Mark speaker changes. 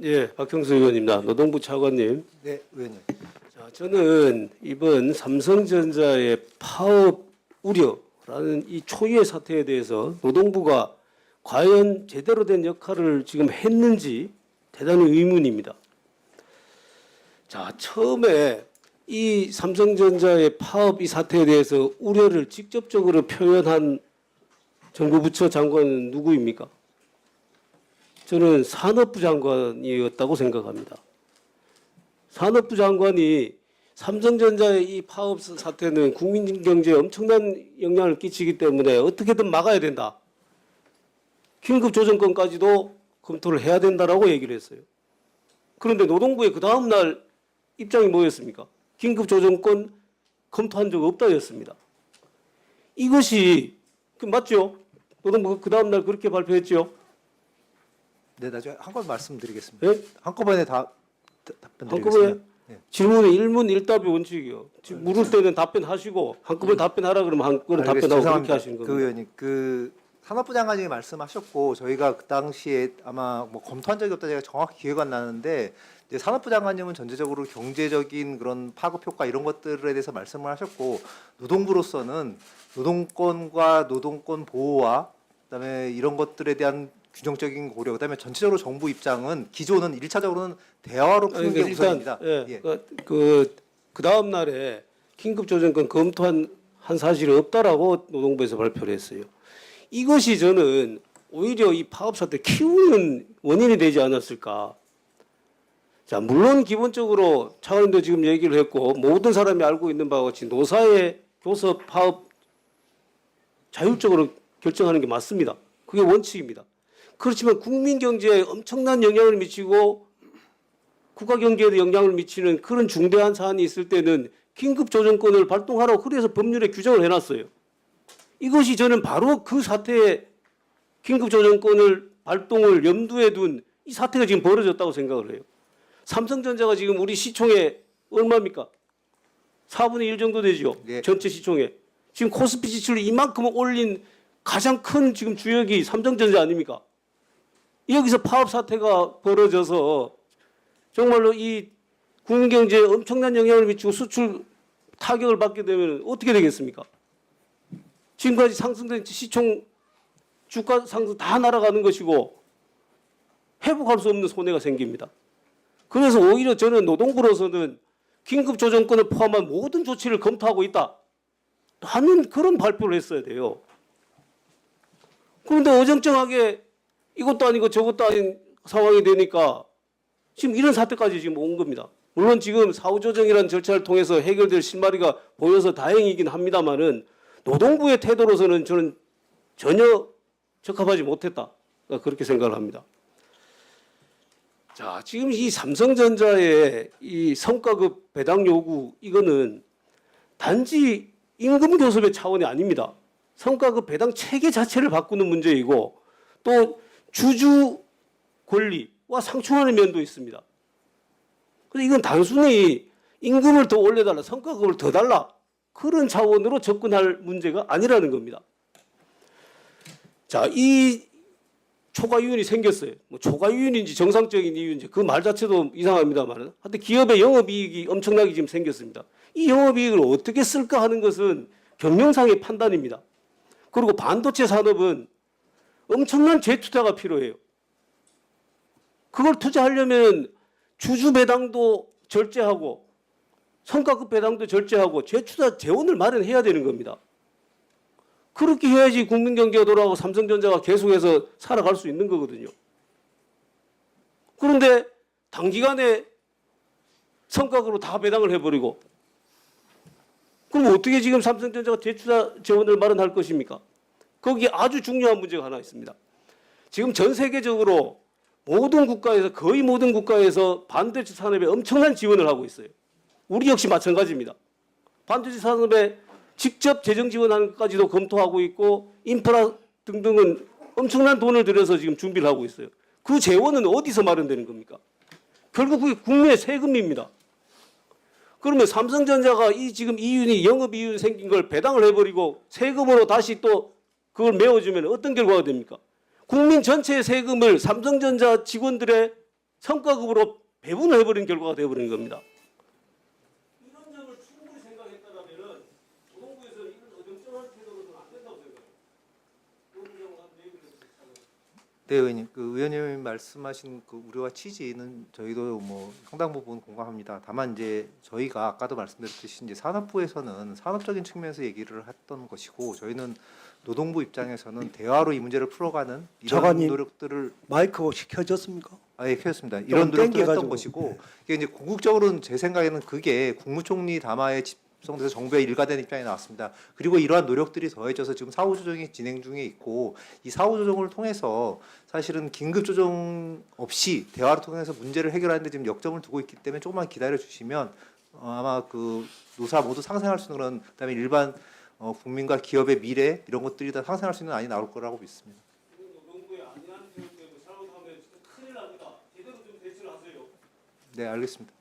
Speaker 1: 예, 박형수 의원입니다. 노동부 차관님.
Speaker 2: 네, 의원님.
Speaker 1: 자, 저는 이번 삼성전자의 파업 우려라는 이 초유의 사태에 대해서 노동부가 과연 제대로 된 역할을 지금 했는지 대단히 의문입니다. 자, 처음에 이 삼성전자의 파업 이 사태에 대해서 우려를 직접적으로 표현한 정부 부처 장관은 누구입니까? 저는 산업부 장관이었다고 생각합니다. 산업부 장관이 삼성전자의 이 파업 사태는 국민 경제에 엄청난 영향을 끼치기 때문에 어떻게든 막아야 된다. 긴급 조정권까지도 검토를 해야 된다라고 얘기를 했어요. 그런데 노동부의 그 다음 날 입장이 뭐였습니까? 긴급 조정권 검토한 적 없다였습니다. 이것이 맞죠? 노동부 그 다음 날 그렇게 발표했죠.
Speaker 2: 네, 나중에 한번 말씀드리겠습니다.
Speaker 1: 예?
Speaker 2: 한꺼번에 다 답변드리겠습니다.
Speaker 1: 한꺼번에
Speaker 2: 네.
Speaker 1: 질문에 일문 일답이 원칙이요. 지금 물을 때는 답변하시고 한꺼번에 답변하라 그러면 한꺼번에 답변하고 그렇게 하시는 겁니다.
Speaker 2: 그 의원님, 그 산업부 장관님이 말씀하셨고 저희가 그 당시에 아마 뭐 검토한 적이 없다 제가 정확히 기억이 안 나는데 이제 산업부 장관님은 전체적으로 경제적인 그런 파급 효과 이런 것들에 대해서 말씀을 하셨고 노동부로서는 노동권과 노동권 보호와 그다음에 이런 것들에 대한 균형적인 고려, 그다음에 전체적으로 정부 입장은 기조는 1차적으로는 대화로 푸는 게 우선입니다.
Speaker 1: 예, 그 다음 날에 긴급 조정권 검토한 사실이 없다라고 노동부에서 발표를 했어요. 이것이 저는 오히려 이 파업 사태 키우는 원인이 되지 않았을까. 자, 물론 기본적으로 차관님도 지금 얘기를 했고 모든 사람이 알고 있는 바와 같이 노사의 교섭 파업 자율적으로 결정하는 게 맞습니다. 그게 원칙입니다. 그렇지만 국민 경제에 엄청난 영향을 미치고 국가 경제에도 영향을 미치는 그런 중대한 사안이 있을 때는 긴급 조정권을 발동하라고 그래서 법률에 규정을 해놨어요. 이것이 저는 바로 그 사태에 긴급 조정권을 발동을 염두에 둔 이 사태가 지금 벌어졌다고 생각을 해요. 삼성전자가 지금 우리 시총에 얼마입니까? 4분의 1 정도 되죠.
Speaker 2: 예.
Speaker 1: 전체 시총에. 지금 코스피 지수를 이만큼 올린 가장 큰 지금 주역이 삼성전자 아닙니까? 여기서 파업 사태가 벌어져서 정말로 이 국민 경제에 엄청난 영향을 미치고 수출 타격을 받게 되면 어떻게 되겠습니까? 지금까지 상승된 시총 주가 상승 다 날아가는 것이고 회복할 수 없는 손해가 생깁니다. 그래서 오히려 저는 노동부로서는 긴급 조정권을 포함한 모든 조치를 검토하고 있다 하는 그런 발표를 했어야 돼요. 그런데 어정쩡하게 이것도 아니고 저것도 아닌 상황이 되니까 지금 이런 사태까지 지금 온 겁니다. 물론 지금 사후조정이라는 절차를 통해서 해결될 실마리가 보여서 다행이긴 합니다만은 노동부의 태도로서는 저는 전혀 적합하지 못했다. 그렇게 생각을 합니다. 자, 지금 이 삼성전자의 이 성과급 배당 요구 이거는 단지 임금 교섭의 차원이 아닙니다. 성과급 배당 체계 자체를 바꾸는 문제이고 또 주주 권리와 상충하는 면도 있습니다. 그래서 이건 단순히 임금을 더 올려달라, 성과급을 더 달라 그런 차원으로 접근할 문제가 아니라는 겁니다. 자, 이 초과이윤이 생겼어요. 뭐 초과이윤인지 정상적인 이유인지 그 말 자체도 이상합니다만 하여튼 기업의 영업이익이 엄청나게 지금 생겼습니다. 이 영업이익을 어떻게 쓸까 하는 것은 경영상의 판단입니다. 그리고 반도체 산업은 엄청난 재투자가 필요해요. 그걸 투자하려면 주주 배당도 절제하고 성과급 배당도 절제하고 재투자 재원을 마련해야 되는 겁니다. 그렇게 해야지 국민 경제가 돌아가고 삼성전자가 계속해서 살아갈 수 있는 거거든요. 그런데 단기간에 성과급으로 다 배당을 해버리고 그럼 어떻게 지금 삼성전자가 재투자 재원을 마련할 것입니까? 거기에 아주 중요한 문제가 하나 있습니다. 지금 전 세계적으로 모든 국가에서 거의 모든 국가에서 반도체 산업에 엄청난 지원을 하고 있어요. 우리 역시 마찬가지입니다. 반도체 산업에 직접 재정 지원하는 것까지도 검토하고 있고 인프라 등등은 엄청난 돈을 들여서 지금 준비를 하고 있어요. 그 재원은 어디서 마련되는 겁니까? 결국 그게 국민의 세금입니다. 그러면 삼성전자가 이 지금 이윤이 영업이윤 생긴 걸 배당을 해버리고 세금으로 다시 또 그걸 메워주면 어떤 결과가 됩니까? 국민 전체의 세금을 삼성전자 직원들의 성과급으로 배분을 해버린 결과가 되어버린 겁니다. 이런 점을 충분히 생각했다라면은 노동부에서 이런 어정쩡한 태도로는 안 된다고 생각해요.
Speaker 2: 네, 의원님. 그 의원님이 말씀하신 그 우려와 취지는 저희도 뭐 상당 부분 공감합니다. 다만 이제 저희가 아까도 말씀드렸듯이 이제 산업부에서는 산업적인 측면에서 얘기를 했던 것이고 저희는 노동부 입장에서는 대화로 이 문제를 풀어가는 이런
Speaker 3: 장관님.
Speaker 2: 노력들을
Speaker 3: 마이크 혹시 켜졌습니까?
Speaker 2: 아예 켰습니다. 이런 노력도
Speaker 3: 땡겨가지고.
Speaker 2: 했던 것이고 이게 이제 궁극적으로는 제 생각에는 그게 국무총리 담화에 집성돼서 정부의 일관된 입장이 나왔습니다. 그리고 이러한 노력들이 더해져서 지금 사후 조정이 진행 중에 있고 이 사후 조정을 통해서 사실은 긴급 조정 없이 대화를 통해서 문제를 해결하는데 지금 역점을 두고 있기 때문에 조금만 기다려 주시면 아마 그 노사 모두 상생할 수 있는 그런 그다음에 일반 국민과 기업의 미래 이런 것들이 다 상생할 수 있는 안이 나올 거라고 믿습니다.
Speaker 1: 노동부의 안일한 태도 때문에 잘못하면 진짜 큰일 납니다. 제대로 좀 대처를 하세요.
Speaker 2: 네, 알겠습니다.